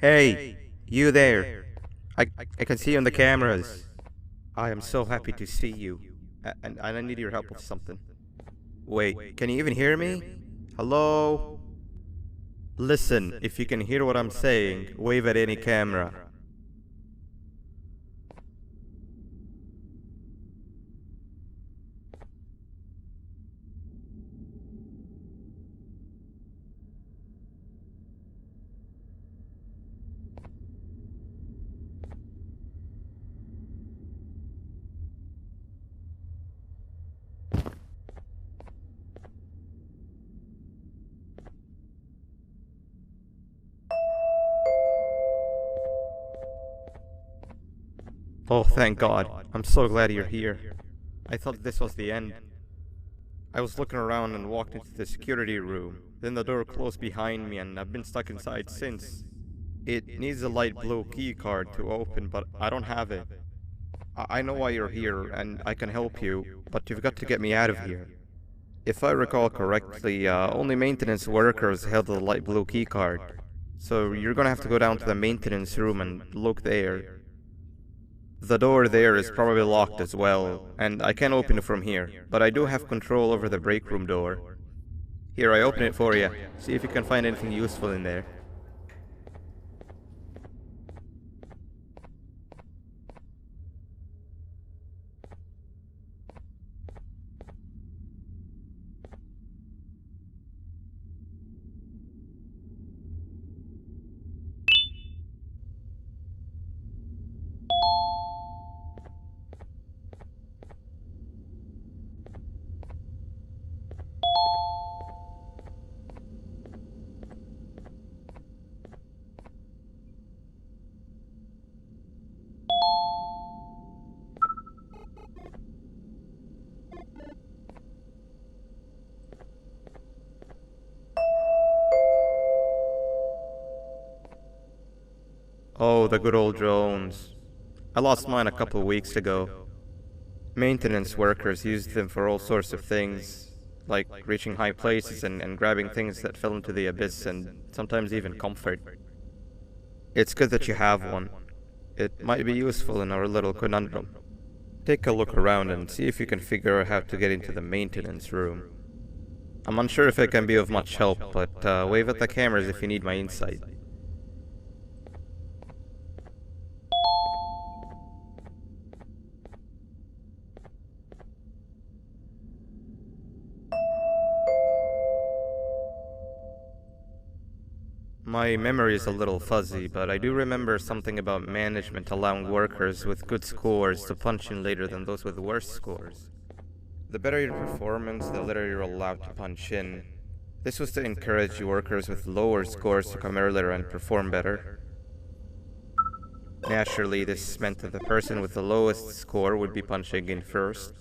Hey, you there. I can see you on the cameras. I am so happy to see you. And I need your help with something. Wait, can you even hear me? Hello? Listen, if you can hear what I'm saying, wave at any camera. Oh, thank God. I'm so glad you're here. I thought this was the end. I was looking around and walked into the security room. Then the door closed behind me and I've been stuck inside since. It needs a light blue key card to open, but I don't have it. I know why you're here and I can help you, but you've got to get me out of here. If I recall correctly, only maintenance workers held the light blue key card. So you're gonna have to go down to the maintenance room and look there. The door there is probably locked as well, and I can't open it from here, but I do have control over the break room door. Here, I open it for you. See if you can find anything useful in there. Oh, the good old drones. I lost mine a couple weeks ago. Maintenance workers used them for all sorts of things, like reaching high places and grabbing things that fell into the abyss and sometimes even comfort. It's good that you have one. It might be useful in our little conundrum. Take a look around and see if you can figure out how to get into the maintenance room. I'm unsure if it can be of much help, but wave at the cameras if you need my insight. My memory is a little fuzzy, but I do remember something about management allowing workers with good scores to punch in later than those with worse scores. The better your performance, the later you're allowed to punch in. This was to encourage workers with lower scores to come earlier and perform better. Naturally, this meant that the person with the lowest score would be punching in first.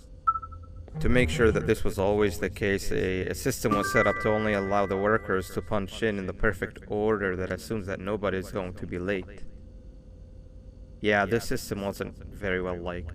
To make sure that this was always the case, a system was set up to only allow the workers to punch in the perfect order that assumes that nobody is going to be late. Yeah, this system wasn't very well liked.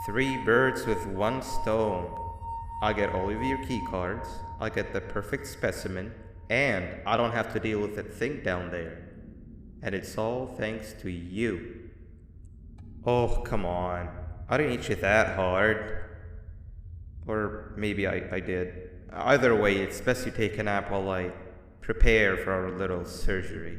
Three birds with one stone. I'll get all of your key cards, I'll get the perfect specimen, and I don't have to deal with that thing down there. And it's all thanks to you. Oh, come on. I didn't hit you that hard. Or maybe I did. Either way, it's best you take a nap while I prepare for our little surgery.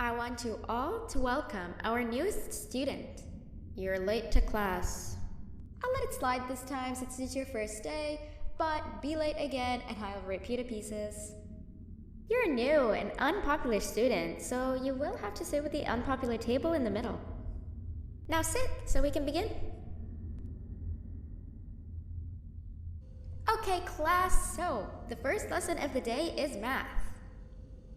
I want you all to welcome our newest student. You're late to class. I'll let it slide this time since it's your first day, but be late again and I'll rip you to pieces. You're a new and unpopular student, so you will have to sit with the unpopular table in the middle. Now sit so we can begin. Okay, class, so the first lesson of the day is math.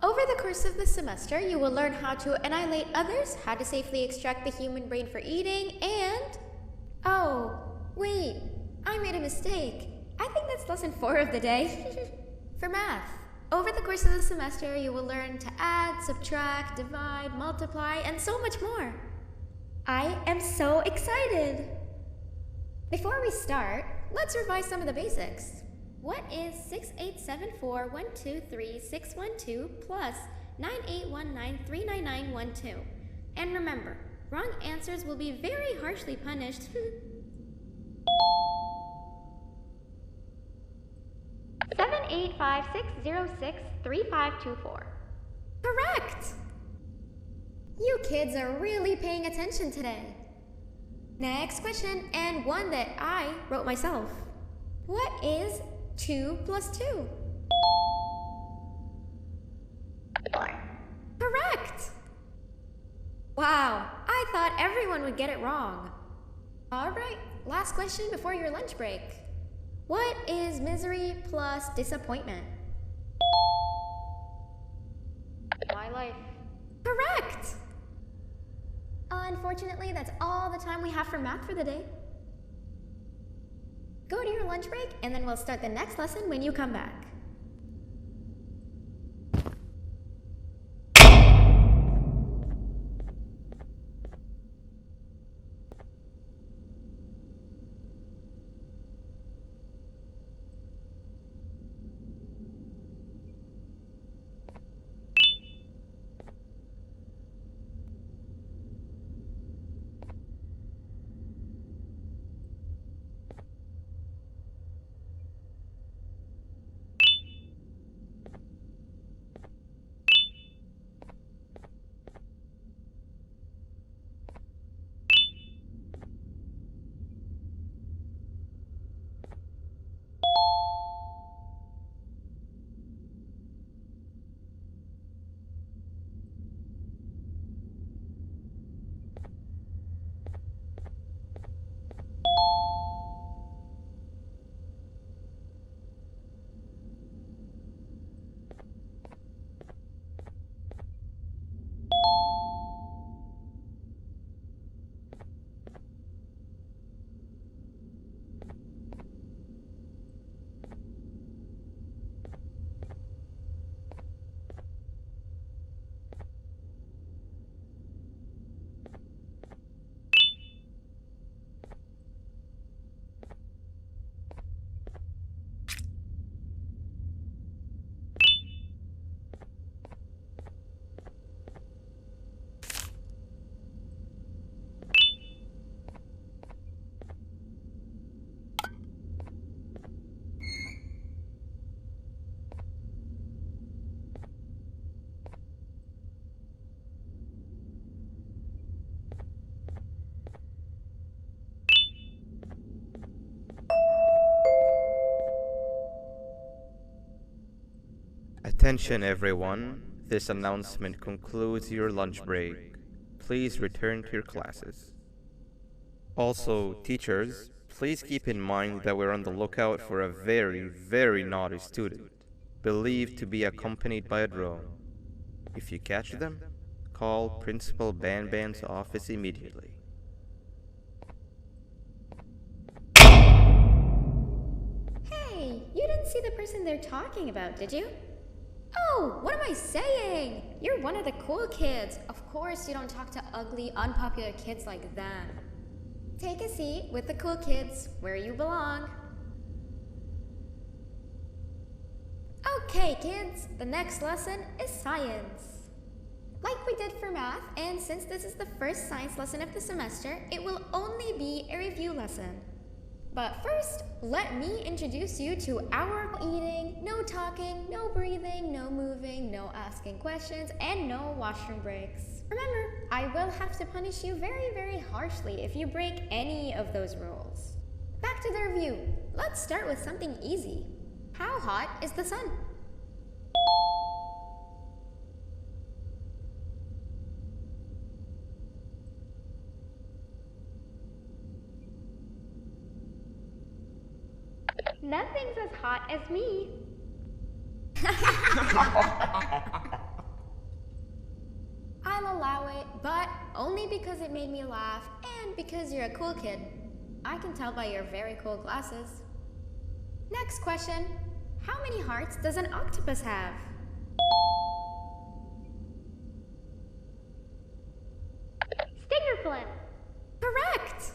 Over the course of the semester, you will learn how to annihilate others, how to safely extract the human brain for eating, and... Oh, wait, I made a mistake. I think that's lesson 4 of the day. For math, over the course of the semester, you will learn to add, subtract, divide, multiply, and so much more. I am so excited! Before we start, let's revise some of the basics. What is 6874123612 plus 9819399912? And remember, wrong answers will be very harshly punished. 785-606-3524. Correct! You kids are really paying attention today. Next question, and one that I wrote myself. What is 2 plus 2? 4. Correct! Wow, I thought everyone would get it wrong. Alright, last question before your lunch break. What is misery plus disappointment? My life. Correct! Unfortunately, that's all the time we have for math for the day. Go to your lunch break, and then we'll start the next lesson when you come back. Attention everyone, this announcement concludes your lunch break. Please return to your classes. Also, teachers, please keep in mind that we're on the lookout for a very naughty student, believed to be accompanied by a drone. If you catch them, call Principal Banban's office immediately. Hey, you didn't see the person they're talking about, did you? Oh, what am I saying? You're one of the cool kids. Of course you don't talk to ugly, unpopular kids like them. Take a seat with the cool kids, where you belong. Okay, kids, the next lesson is science. Like we did for math, and since this is the first science lesson of the semester, it will only be a review lesson. But first, let me introduce you to our eating, no talking, no breathing, no moving, no asking questions, and no washroom breaks. Remember, I will have to punish you very, very harshly if you break any of those rules. Back to the review. Let's start with something easy. How hot is the sun? Nothing's as hot as me. I'll allow it, but only because it made me laugh and because you're a cool kid. I can tell by your very cool glasses. Next question. How many hearts does an octopus have? Stingerflint. Correct!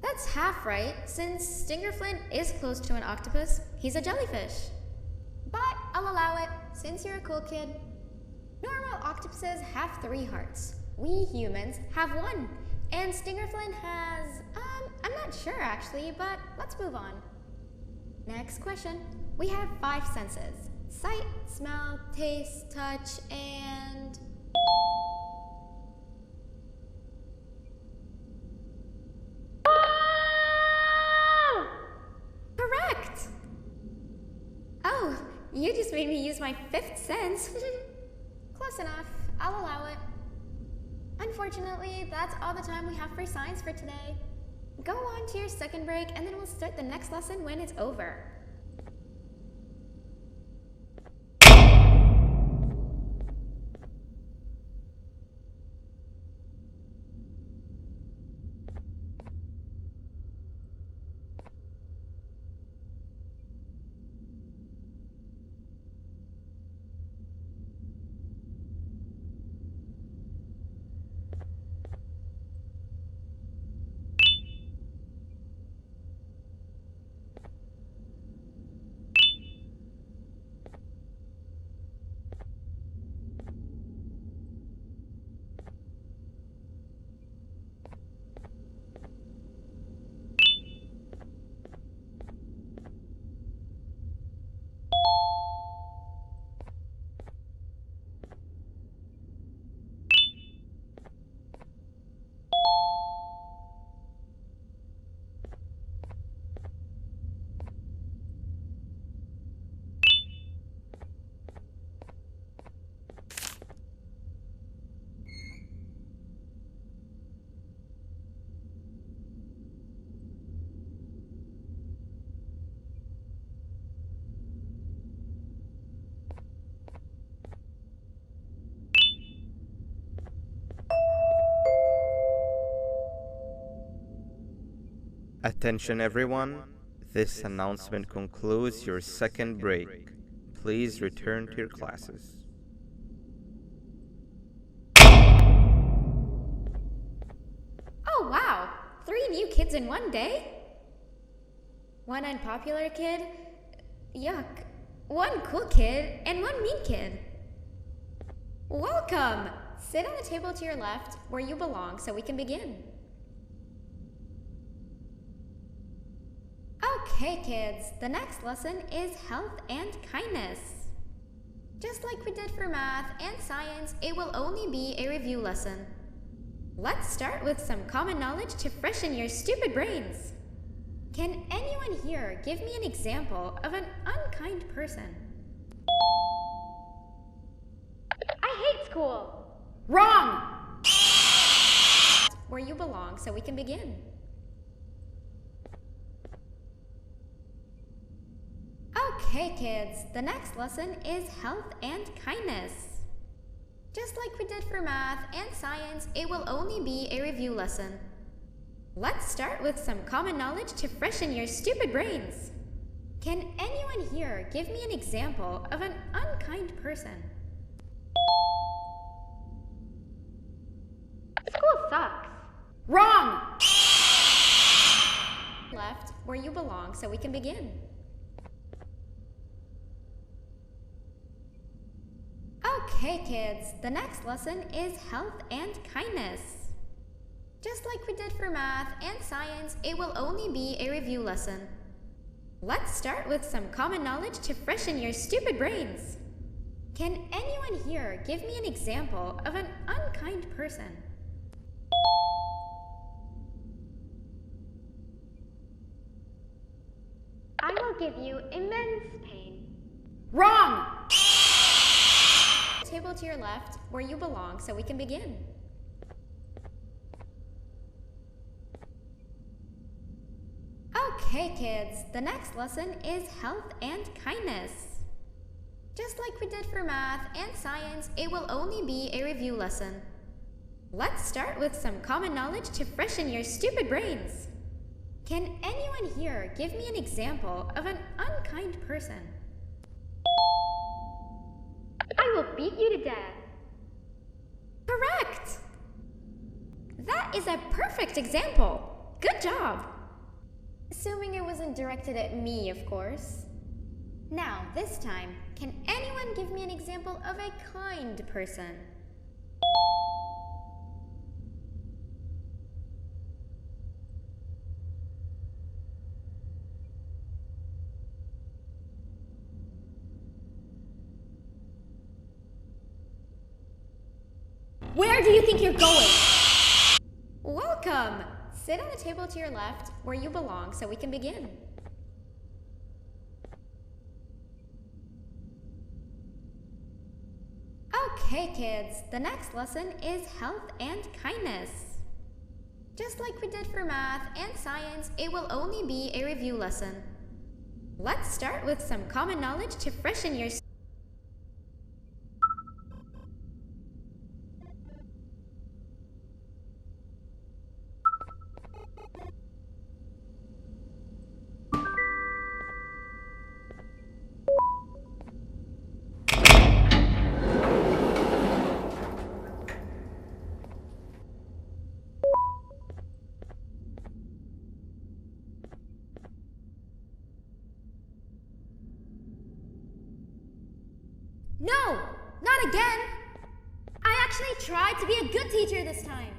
That's half right, since Stingerflint is close to an octopus. He's a jellyfish. But I'll allow it, since you're a cool kid. Normal octopuses have 3 hearts. We humans have 1. And Stingerflint has, I'm not sure actually, but let's move on. Next question. We have 5 senses. Sight, smell, taste, touch, and... Correct! Oh, you just made me use my 5th sense. Close enough. I'll allow it. Unfortunately, that's all the time we have for science for today. Go on to your second break, and then we'll start the next lesson when it's over. Attention everyone, this announcement concludes your second break. Please return to your classes. Oh wow! 3 new kids in one day? 1 unpopular kid? Yuck. 1 cool kid and 1 mean kid. Welcome! Sit on the table to your left where you belong so we can begin. Okay, kids, the next lesson is health and kindness. Just like we did for math and science, it will only be a review lesson. Let's start with some common knowledge to freshen your stupid brains. Can anyone here give me an example of an unkind person? I hate school. Wrong! Where you belong so we can begin. Okay, kids, the next lesson is health and kindness. Just like we did for math and science, it will only be a review lesson. Let's start with some common knowledge to freshen your stupid brains. Can anyone here give me an example of an unkind person? School sucks. Wrong! Left where you belong so we can begin. Okay, kids, the next lesson is health and kindness. Just like we did for math and science, it will only be a review lesson. Let's start with some common knowledge to freshen your stupid brains. Can anyone here give me an example of an unkind person? I will give you immense pain. Wrong! Table to your left, where you belong, so we can begin. Okay, kids, the next lesson is health and kindness. Just like we did for math and science, it will only be a review lesson. Let's start with some common knowledge to freshen your stupid brains. Can anyone here give me an example of an unkind person? I will beat you to death. Correct! That is a perfect example. Good job. Assuming it wasn't directed at me, of course. Now, this time, can anyone give me an example of a kind person? Where do you think you're going? Welcome! Sit on the table to your left, where you belong, so we can begin. Okay, kids, the next lesson is health and kindness. Just like we did for math and science, it will only be a review lesson. Let's start with some common knowledge to freshen your No! Not again! I actually tried to be a good teacher this time.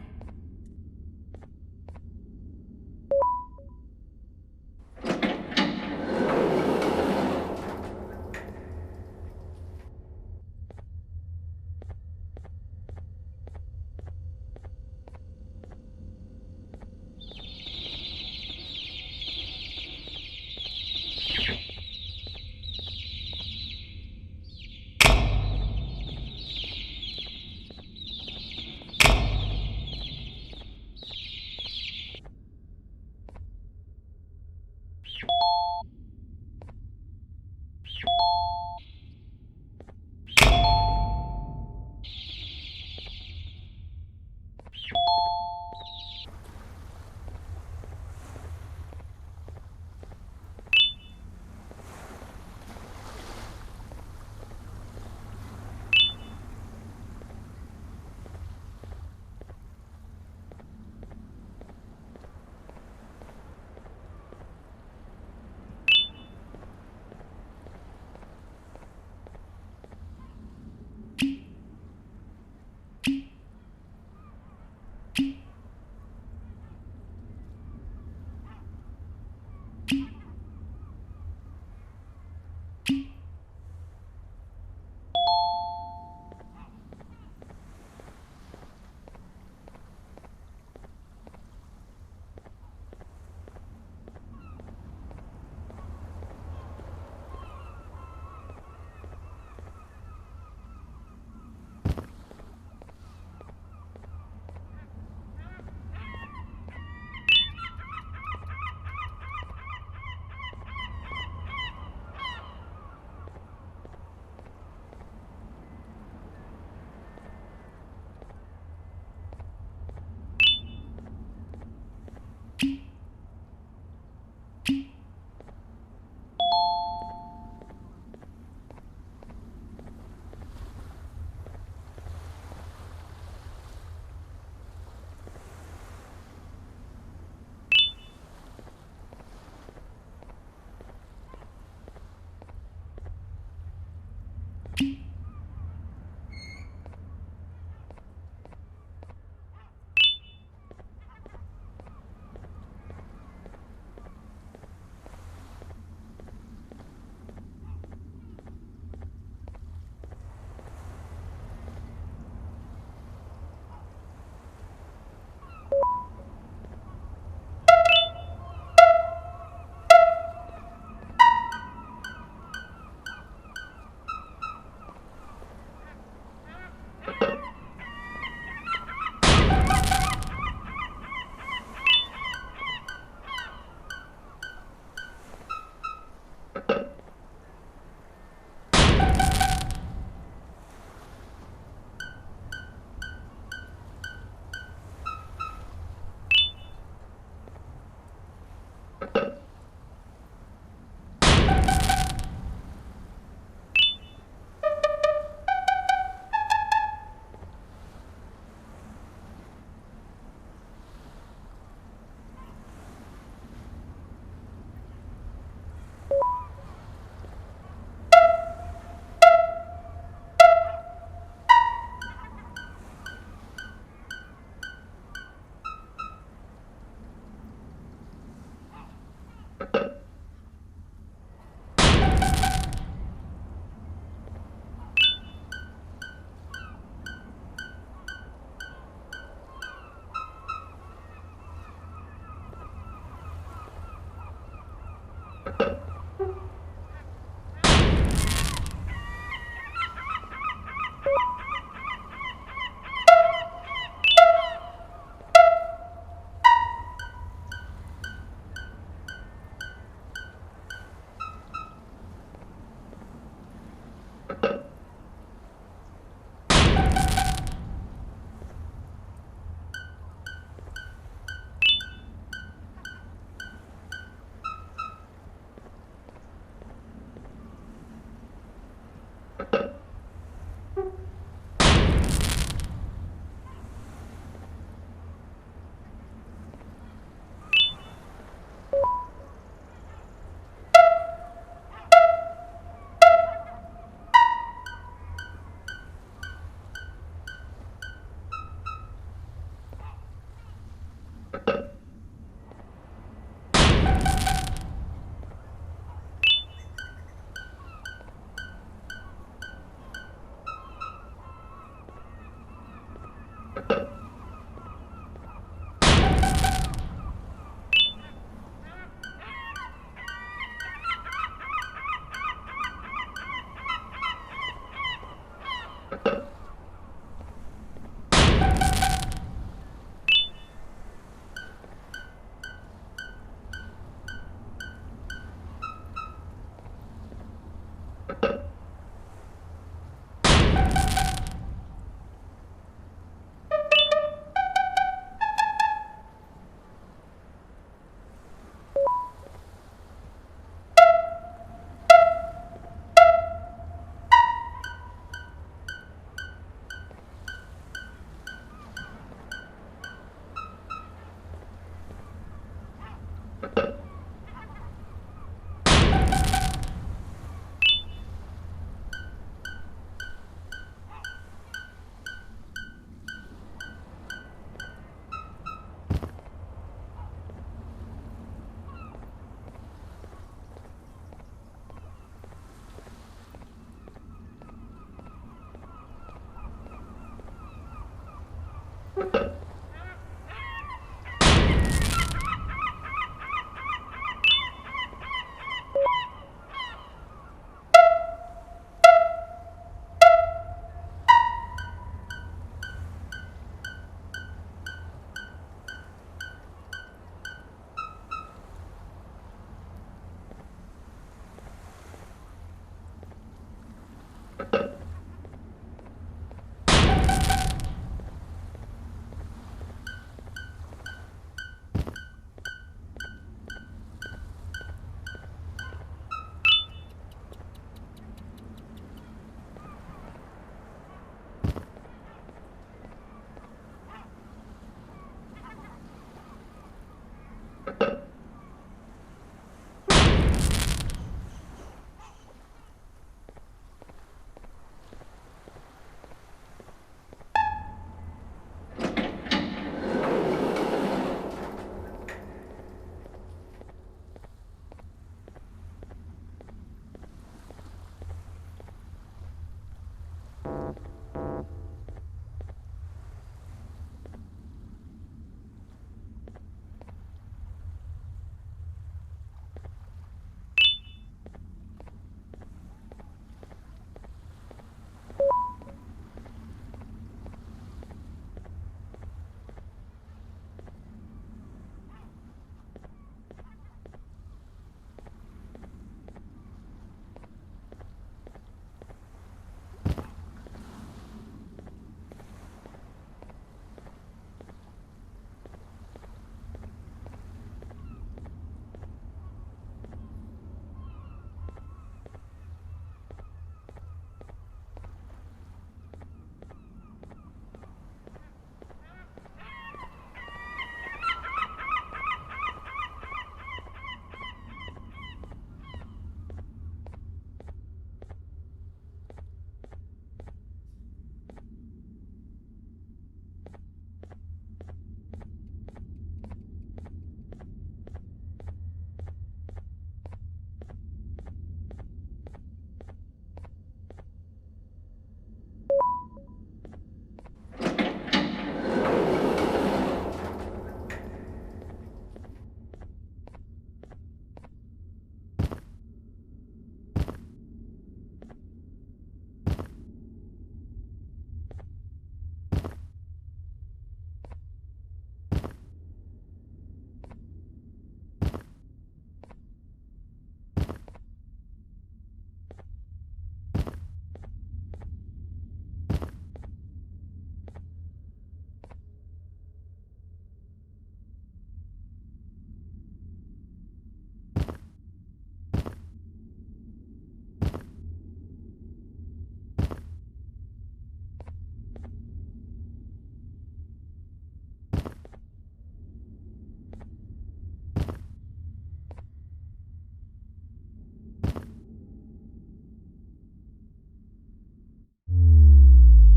Okay.